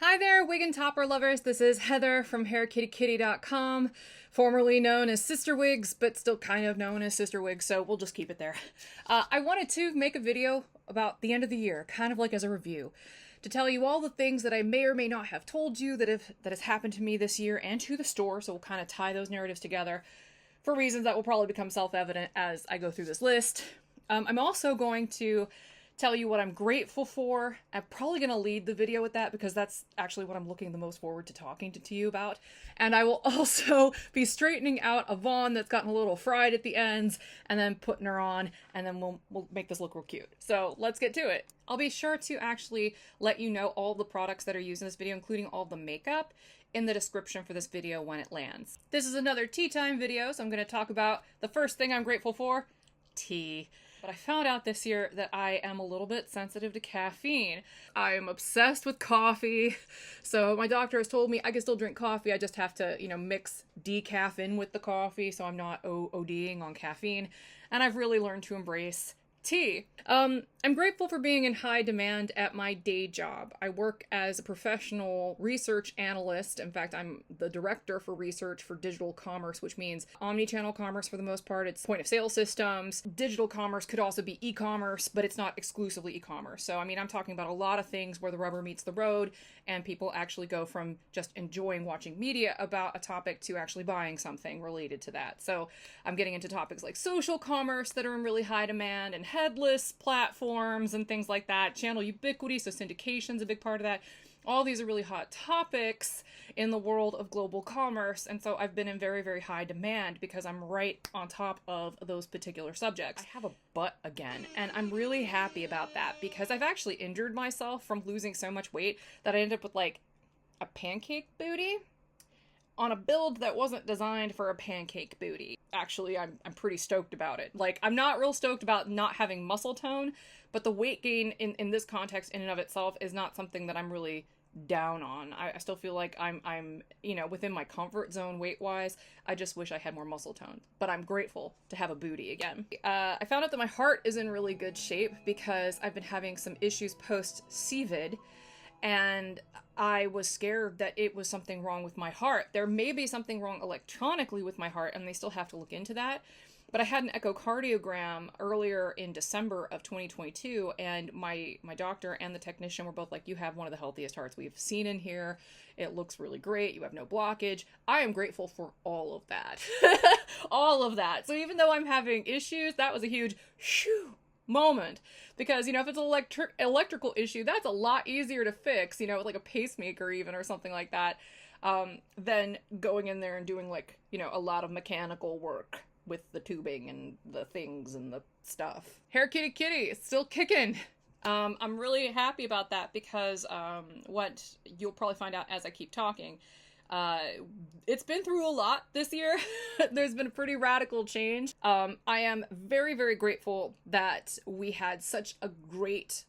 Hi there, wig and topper lovers. This is Heather from HairKittyKitty.com, formerly known as CysterWigs, but still kind of known as CysterWigs, so we'll just keep it there. I wanted to make a video about the end of the year, kind of like as a review, to tell you all the things that I may or may not have told you that has happened to me this year and to the store, so we'll kind of tie those narratives together for reasons that will probably become self-evident as I go through this list. I'm also going to tell you what I'm grateful for. I'm probably going to lead the video with that because that's actually what I'm looking the most forward to talking to you about. And I will also be straightening out a Vaughn that's gotten a little fried at the ends and then putting her on, and then we'll make this look real cute. So let's get to it. I'll be sure to actually let you know all the products that are used in this video, including all the makeup, in the description for this video when it lands. This is another tea time video, so I'm going to talk about the first thing I'm grateful for, tea. But I found out this year that I am a little bit sensitive to caffeine. I am obsessed with coffee. So my doctor has told me I can still drink coffee. I just have to, mix decaf in with the coffee so I'm not ODing on caffeine. And I've really learned to embrace tea. I'm grateful for being in high demand at my day job. I work as a professional research analyst. In fact, I'm the director for research for digital commerce, which means omni-channel commerce for the most part. It's point of sale systems. Digital commerce could also be e-commerce, but it's not exclusively e-commerce. So, I'm talking about a lot of things where the rubber meets the road and people actually go from just enjoying watching media about a topic to actually buying something related to that. So I'm getting into topics like social commerce that are in really high demand and headless platforms and things like that. Channel ubiquity, so syndication's a big part of that. All these are really hot topics in the world of global commerce, and so I've been in very, very high demand because I'm right on top of those particular subjects. I have a butt again, and I'm really happy about that because I've actually injured myself from losing so much weight that I ended up with like a pancake booty on a build that wasn't designed for a pancake booty. Actually, I'm pretty stoked about it. Like, I'm not real stoked about not having muscle tone, but the weight gain in this context in and of itself is not something that I'm really down on. I still feel like I'm within my comfort zone weight-wise. I just wish I had more muscle tone. But I'm grateful to have a booty again. I found out that my heart is in really good shape because I've been having some issues post-CVID, and I was scared that it was something wrong with my heart. There may be something wrong electronically with my heart, and they still have to look into that. But I had an echocardiogram earlier in December of 2022, and my doctor and the technician were both like, you have one of the healthiest hearts we've seen in here. It looks really great. You have no blockage. I am grateful for all of that. All of that. So even though I'm having issues, that was a huge shoo moment, because if it's an electrical issue, that's a lot easier to fix, with like a pacemaker even or something like that, than going in there and doing like a lot of mechanical work with the tubing and the things and the stuff. HairKittyKitty, it's still kicking. I'm really happy about that because what you'll probably find out as I keep talking, it's been through a lot this year. There's been a pretty radical change. I am very, very grateful that we had such a great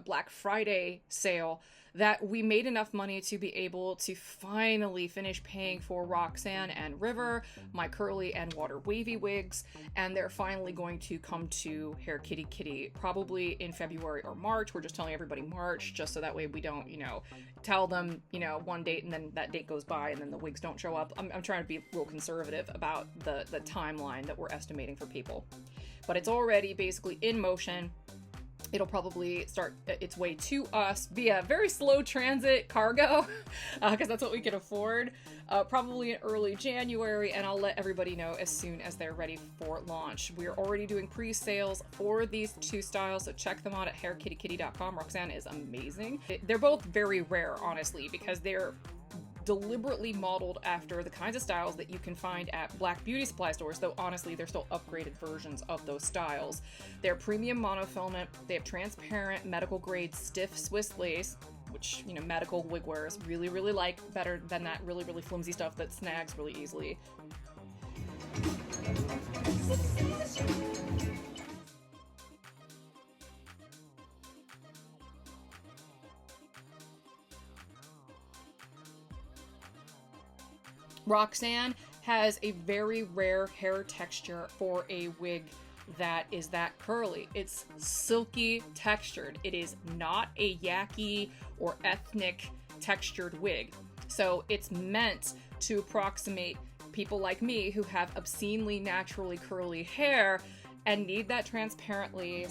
Black Friday sale that we made enough money to be able to finally finish paying for Roxanne and River, my curly and water wavy wigs, and they're finally going to come to HairKittyKitty probably in February or March. We're just telling everybody March, just so that way we don't, tell them, one date and then that date goes by and then the wigs don't show up. I'm trying to be real conservative about the timeline that we're estimating for people. But it's already basically in motion. It'll probably start its way to us via very slow transit cargo, because that's what we can afford, probably in early January, and I'll let everybody know as soon as they're ready for launch. We're already doing pre-sales for these two styles, so check them out at HairKittyKitty.com. Roxanne is amazing. They're both very rare, honestly, because they're deliberately modeled after the kinds of styles that you can find at black beauty supply stores, though honestly they're still upgraded versions of those styles. They're premium monofilament, they have transparent medical grade stiff Swiss lace, which medical wig wearers really, really like better than that really, really flimsy stuff that snags really easily. Roxanne has a very rare hair texture for a wig that is that curly. It's silky textured. It is not a yucky or ethnic textured wig. So it's meant to approximate people like me who have obscenely naturally curly hair and need that transparently.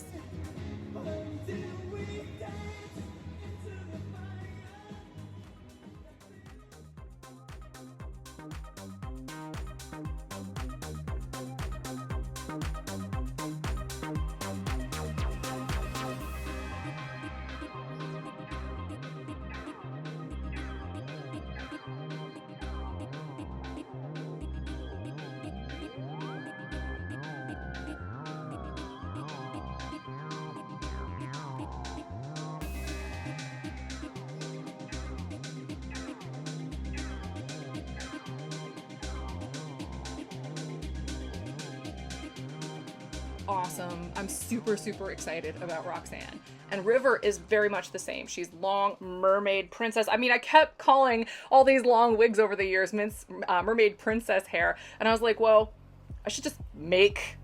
Awesome. I'm super excited about Roxanne. And River is very much the same. She's long mermaid princess. I mean, I kept calling all these long wigs over the years mermaid princess hair, and I was like, well, I should just make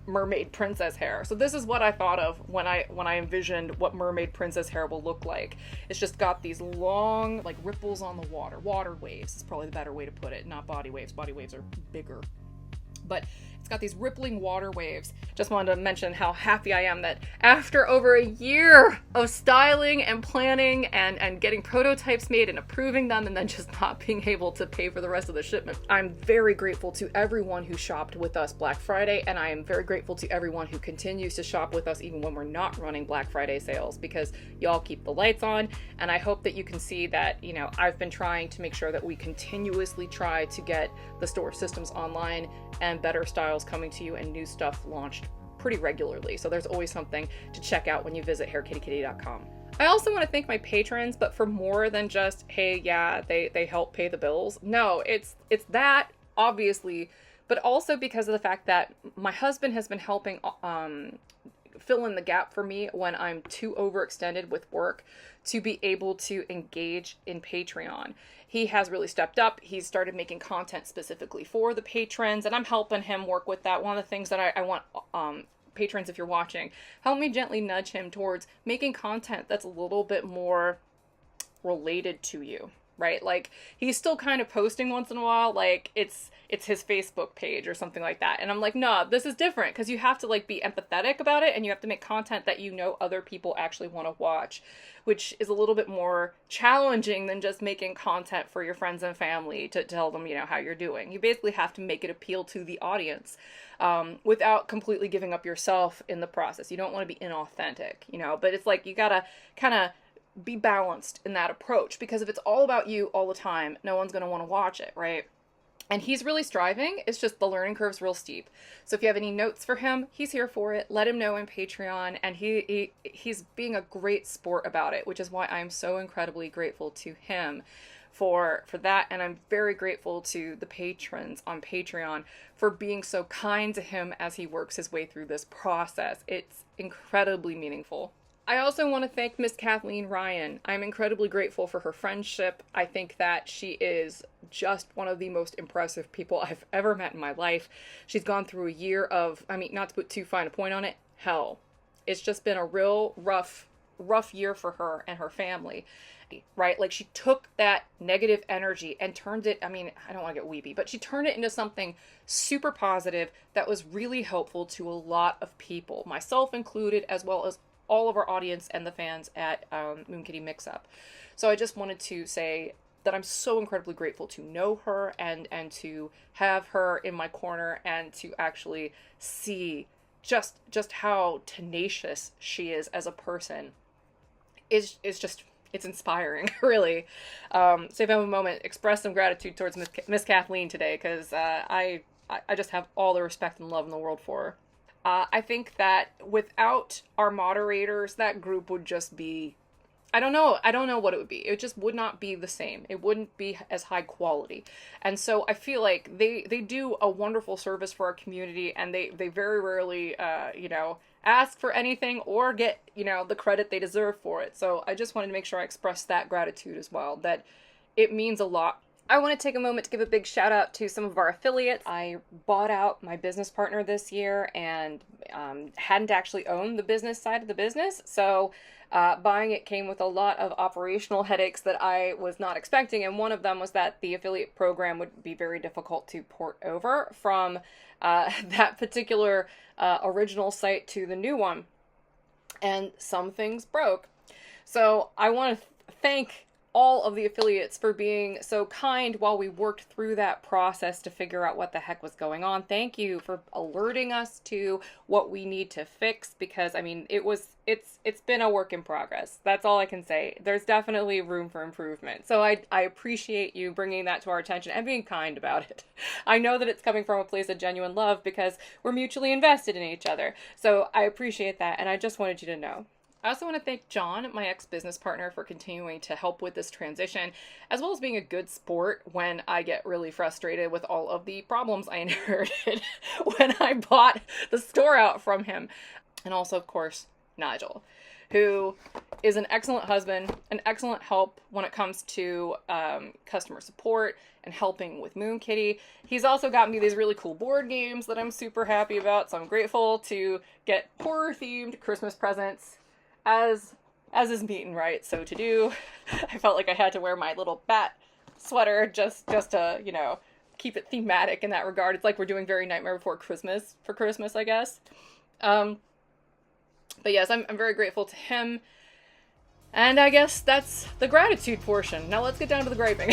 mermaid princess hair. So this is what I thought of when I envisioned what mermaid princess hair will look like. It's just got these long, like, ripples on the water waves is probably the better way to put it, not body waves. Body waves are bigger. But it's got these rippling water waves. Just wanted to mention how happy I am that after over a year of styling and planning and getting prototypes made and approving them and then just not being able to pay for the rest of the shipment, I'm very grateful to everyone who shopped with us Black Friday, and I am very grateful to everyone who continues to shop with us even when we're not running Black Friday sales, because y'all keep the lights on, and I hope that you can see that, you know, I've been trying to make sure that we continuously try to get the store systems online and better styles coming to you and new stuff launched pretty regularly. So there's always something to check out when you visit HairKittyKitty.com. I also want to thank my patrons, but for more than just, hey, yeah, they help pay the bills. No, it's that, obviously, but also because of the fact that my husband has been helping fill in the gap for me when I'm too overextended with work to be able to engage in Patreon. He has really stepped up. He's started making content specifically for the patrons, and I'm helping him work with that. One of the things that I want patrons, if you're watching, help me gently nudge him towards making content that's a little bit more related to you, right? Like, he's still kind of posting once in a while, like it's his Facebook page or something like that. And I'm like, no, this is different, because you have to, like, be empathetic about it, and you have to make content that you know other people actually want to watch, which is a little bit more challenging than just making content for your friends and family to tell them, you know, how you're doing. You basically have to make it appeal to the audience without completely giving up yourself in the process. You don't want to be inauthentic, you know, but it's like you gotta kind of be balanced in that approach, because if it's all about you all the time, no one's going to want to watch it, right? And he's really striving. It's just the learning curve's real steep. So if you have any notes for him, he's here for it. Let him know in Patreon. And he's being a great sport about it, which is why I'm so incredibly grateful to him for that. And I'm very grateful to the patrons on Patreon for being so kind to him as he works his way through this process. It's incredibly meaningful. I also want to thank Miss Kathleen Ryan. I'm incredibly grateful for her friendship. I think that she is just one of the most impressive people I've ever met in my life. She's gone through a year of, I mean, not to put too fine a point on it, hell. It's just been a real rough year for her and her family, right? Like, she took that negative energy and turned it, I mean, I don't want to get weepy, but she turned it into something super positive that was really helpful to a lot of people, myself included, as well as all of our audience and the fans at Moon Kitty Mixup. So I just wanted to say that I'm so incredibly grateful to know her and to have her in my corner and to actually see just how tenacious she is as a person. It's inspiring, really. So if I have a moment, express some gratitude towards Miss Kathleen today, because I just have all the respect and love in the world for her. I think that without our moderators, that group would just be, I don't know what it would be. It just would not be the same. It wouldn't be as high quality. And so I feel like they do a wonderful service for our community, and they very rarely, ask for anything or get, the credit they deserve for it. So I just wanted to make sure I expressed that gratitude as well, that it means a lot. I want to take a moment to give a big shout out to some of our affiliates. I bought out my business partner this year and hadn't actually owned the business side of the business. So Buying it came with a lot of operational headaches that I was not expecting, and one of them was that the affiliate program would be very difficult to port over from that particular original site to the new one, and some things broke. So I want to thank all of the affiliates for being so kind while we worked through that process to figure out what the heck was going on. Thank you for alerting us to what we need to fix, because I mean, it's been a work in progress. That's all I can say. There's definitely room for improvement. So I appreciate you bringing that to our attention and being kind about it. I know that it's coming from a place of genuine love because we're mutually invested in each other. So I appreciate that, and I just wanted you to know. I also want to thank John, my ex-business partner, for continuing to help with this transition, as well as being a good sport when I get really frustrated with all of the problems I inherited when I bought the store out from him. And also, of course, Nigel, who is an excellent husband, an excellent help when it comes to customer support and helping with Moon Kitty. He's also got me these really cool board games that I'm super happy about, so I'm grateful to get horror-themed Christmas presents. As is meet and right, so to do. I felt like I had to wear my little bat sweater just to, you know, keep it thematic in that regard. It's like we're doing very Nightmare Before Christmas for Christmas, I guess. But yes, I'm very grateful to him. And I guess that's the gratitude portion. Now let's get down to the griping.